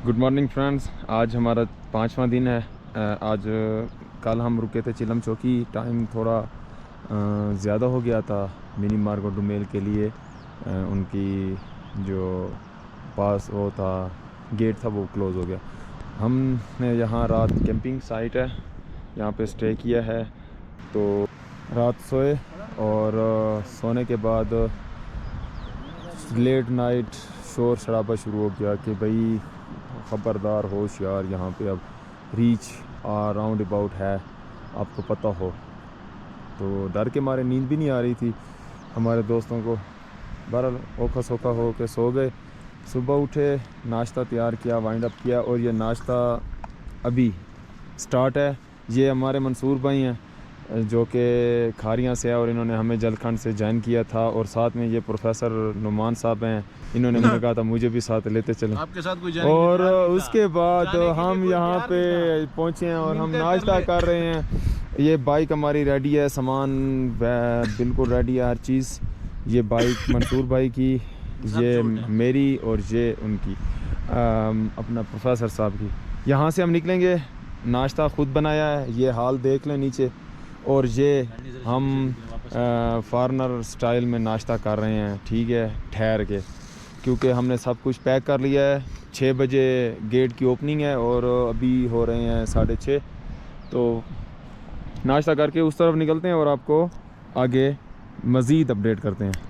Good morning friends. आज हमारा 5वां दिन है। आज कल हम रुके थे चिलम चौकी। टाइम थोड़ा ज़्यादा हो गया था। मिनी मार्गो डुमेल के लिए उनकी जो पास वो था गेट था वो क्लोज़ हो गया। हमने यहाँ रात कैंपिंग साइट है यहाँ पे स्टे किया है। तो रात सोए और सोने के बाद लेट नाइट शोर शराबा शुरू हो गया कि भाई ख़बरदार होशियार, यहाँ पे अब रीच राउंड अबाउट है, आपको पता हो। तो डर के मारे नींद भी नहीं आ रही थी हमारे दोस्तों को। बहरहाल ओखा सोखा हो के सो गए। सुबह उठे, नाश्ता तैयार किया, वाइंड अप किया और ये नाश्ता अभी स्टार्ट है। ये हमारे मंसूर भाई हैं जो कि खारियाँ से है और इन्होंने हमें जलखंड से ज्वाइन किया था। और साथ में ये प्रोफेसर नुमान साहब हैं, इन्होंने मुझे कहा था मुझे भी साथ लेते चलें आपके साथ कोई और उसके बाद हम यहाँ पे पहुँचे हैं और हम नाश्ता कर रहे हैं। ये बाइक हमारी रेडी है, सामान बिल्कुल रेडी है, हर चीज़। ये बाइक मंसूर भाई की, ये मेरी और ये उनकी अपना प्रोफेसर साहब की। यहाँ से हम निकलेंगे, नाश्ता खुद बनाया है, ये हाल देख लें नीचे। और ये हम फॉरनर स्टाइल में नाश्ता कर रहे हैं, ठीक है, ठहर के, क्योंकि हमने सब कुछ पैक कर लिया है। 6 बजे गेट की ओपनिंग है और अभी हो रहे हैं 6:30। तो नाश्ता करके उस तरफ निकलते हैं और आपको आगे मज़ीद अपडेट करते हैं।